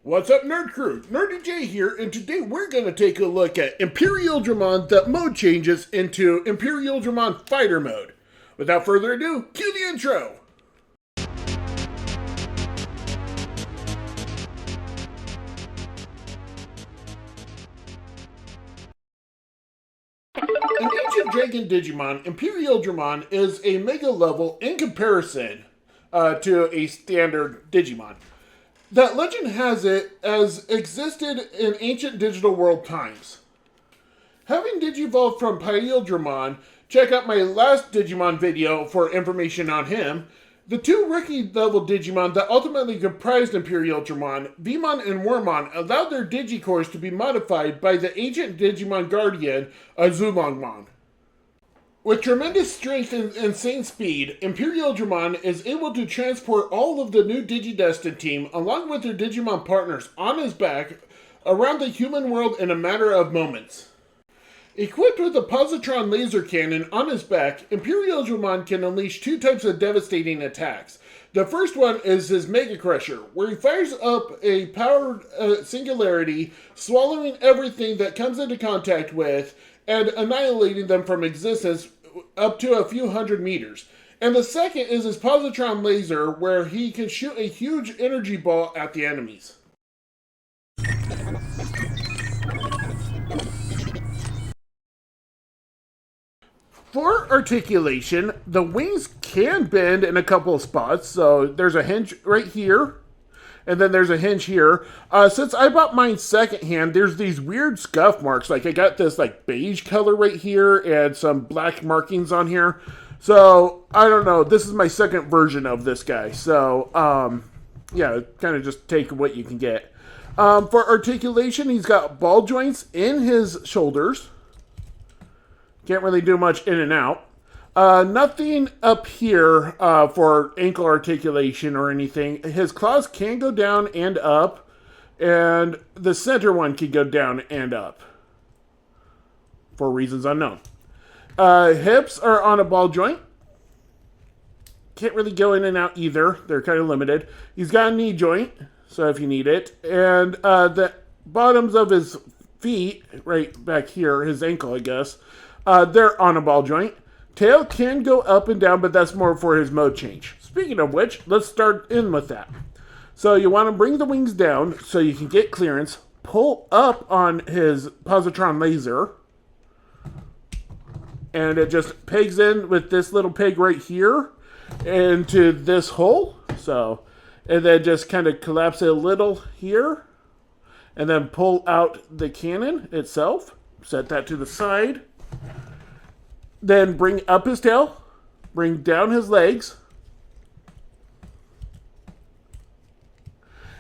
What's up, Nerd Crew? Nurdie J here, and today we're going to take a look at Imperialdramon that mode changes into Imperialdramon Fighter Mode. Without further ado, cue the intro! An ancient dragon Digimon, Imperialdramon is a mega level in comparison to a standard Digimon. That legend has it as existed in ancient digital world times. Having Digivolved from Paildramon, check out my last Digimon video for information on him. The two rookie level Digimon that ultimately comprised Imperialdramon, Vmon and Wormmon, allowed their Digicores to be modified by the ancient Digimon guardian, Azulongmon. With tremendous strength and insane speed, Imperialdramon is able to transport all of the new Digidestined team, along with their Digimon partners, on his back around the human world in a matter of moments. Equipped with a positron laser cannon on his back, Imperialdramon can unleash two types of devastating attacks. The first one is his Mega Crusher, where he fires up a powered singularity, swallowing everything that comes into contact with, and annihilating them from existence up to a few hundred meters. And the second is his positron laser, where he can shoot a huge energy ball at the enemies. For articulation, the wings can bend in a couple of spots, so there's a hinge right here, and then there's a hinge here. Since I bought mine secondhand, there's these weird scuff marks. Like, I got this, like, beige color right here and some black markings on here. So, I don't know. This is my second version of this guy. So, yeah, kind of just take what you can get. For articulation, he's got ball joints in his shoulders. Can't really do much in and out. Nothing up here for ankle articulation or anything. His claws can go down and up, and the center one can go down and up for reasons unknown. Hips are on a ball joint. Can't really go in and out either. They're kind of limited. He's got a knee joint, so if you need it. And the bottoms of his feet, right back here, his ankle, I guess, they're on a ball joint. Tail can go up and down, but that's more for his mode change. Speaking of which, let's start in with that. So you want to bring the wings down so you can get clearance. Pull up on his positron laser. And it just pegs in with this little peg right here into this hole. So, and then just kind of collapse it a little here. And then pull out the cannon itself. Set that to the side. Then bring up his tail, bring down his legs,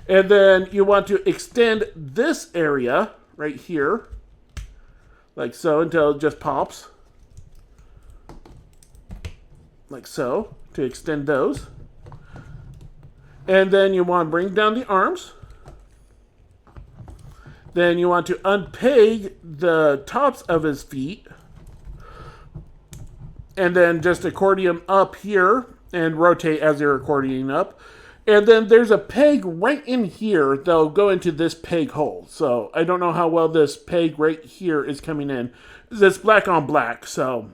and then you want to extend this area right here, like so, until it just pops, like so, to extend those. And then you want to bring down the arms. Then you want to unpeg the tops of his feet. And then just accordion up here and rotate as you're accordioning up. And then there's a peg right in here that'll go into this peg hole. So I don't know how well this peg right here is coming in. It's black on black, so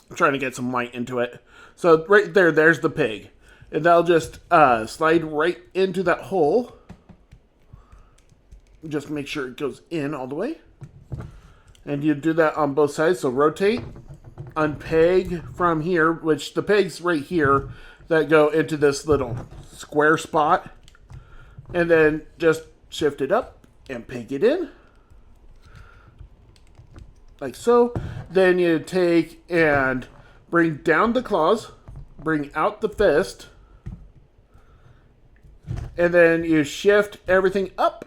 I'm trying to get some light into it. So right there, there's the peg. And that'll just slide right into that hole. Just make sure it goes in all the way. And you do that on both sides, so rotate. Unpeg from here, which the pegs right here that go into this little square spot, and then just shift it up and peg it in like so. Then you take and bring down the claws, bring out the fist, and then you shift everything up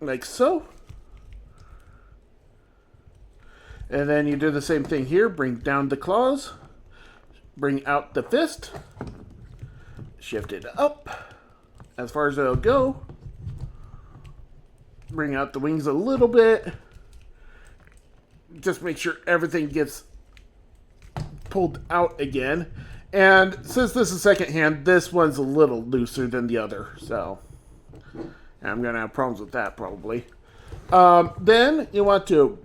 like so. And then you do the same thing here. Bring down the claws. Bring out the fist. Shift it up as far as it'll go. Bring out the wings a little bit. Just make sure everything gets pulled out again. And since this is second hand, this one's a little looser than the other. So And I'm going to have problems with that probably. Then you want to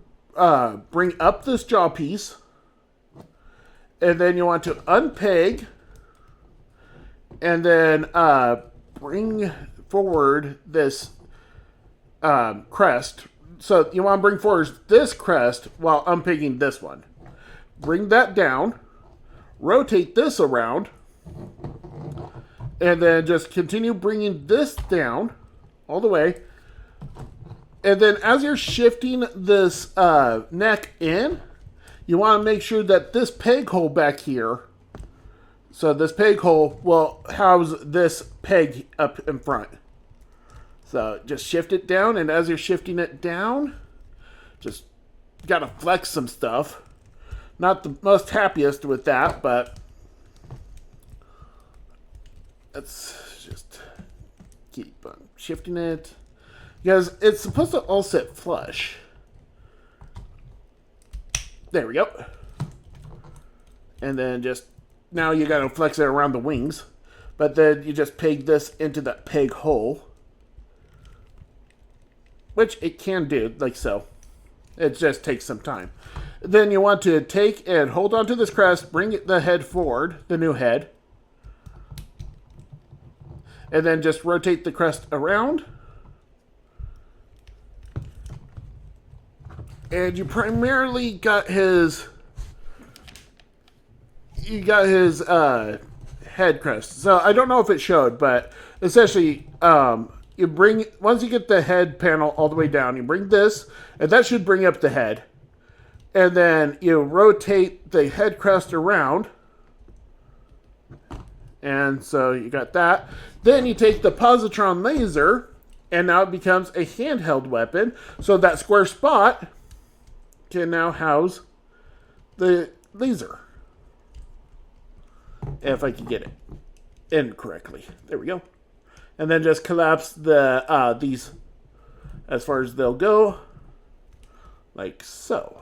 bring up this jaw piece. And then you want to unpeg. And then bring forward this crest. So you want to bring forward this crest while unpegging this one. Bring that down. Rotate this around. And then just continue bringing this down all the way. And then as you're shifting this neck in, you want to make sure that this peg hole back here, so this peg hole will house this peg up in front. So just shift it down, and as you're shifting it down, just got to flex some stuff. Not the most happiest with that, but let's just keep on shifting it. Because it's supposed to all sit flush. There we go. And then just, now you got to flex it around the wings. But then you just peg this into that peg hole. Which it can do, like so. It just takes some time. Then you want to take and hold onto this crest, bring the head forward, the new head. And then just rotate the crest around. And you primarily got his... You got his head crest. So I don't know if it showed, but essentially... you bring, once you get the head panel all the way down, you bring this, and that should bring up the head. And then you rotate the head crest around. And so you got that. Then you take the positron laser, and now it becomes a handheld weapon. So that square spot can now house the laser. If I can get it in correctly. There we go. And then just collapse the these as far as they'll go, like so.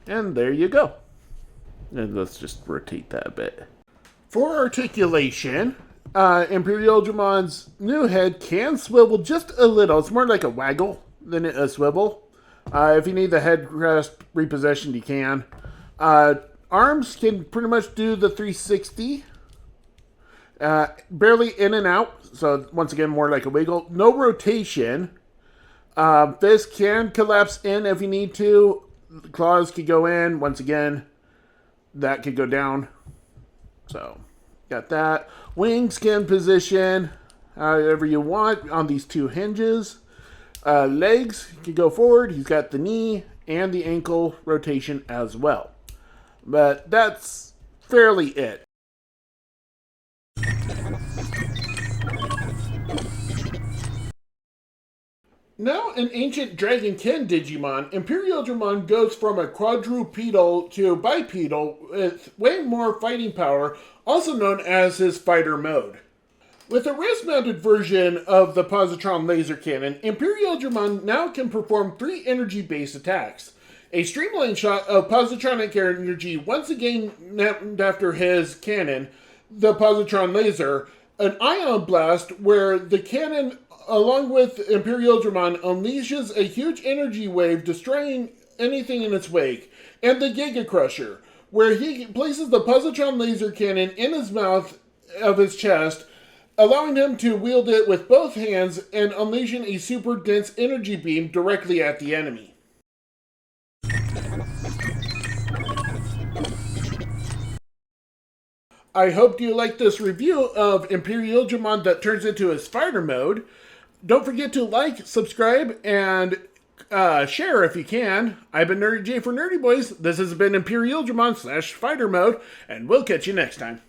And there you go. And let's just rotate that a bit. For articulation, Imperialdramon's new head can swivel just a little. It's more like a waggle than a swivel. If you need the head crest repositioned, you can. Arms can pretty much do the 360. Barely in and out, so once again, more like a wiggle. No rotation. This can collapse in if you need to. The claws could go in. Once again, that could go down. So, got that. Wings can position however you want on these two hinges. Legs can go forward. He's got the knee and the ankle rotation as well. But that's fairly it. Now an ancient Dragonkin Digimon, Imperialdramon goes from a quadrupedal to bipedal with way more fighting power, also known as his fighter mode. With a wrist-mounted version of the positron laser cannon, Imperialdramon now can perform 3 energy-based attacks. A streamline shot of positronic energy, once again named after his cannon, the positron laser, an ion blast where the cannon, along with Imperialdramon, unleashes a huge energy wave, destroying anything in its wake, and the Giga Crusher, where he places the positron laser cannon in his mouth of his chest, allowing him to wield it with both hands and unleashing a super dense energy beam directly at the enemy. I hope you liked this review of Imperialdramon that turns into his fighter mode. Don't forget to like, subscribe, and share if you can. I've been Nurdie J for Nurdie Boys. This has been Imperialdramon /fighter mode, and we'll catch you next time.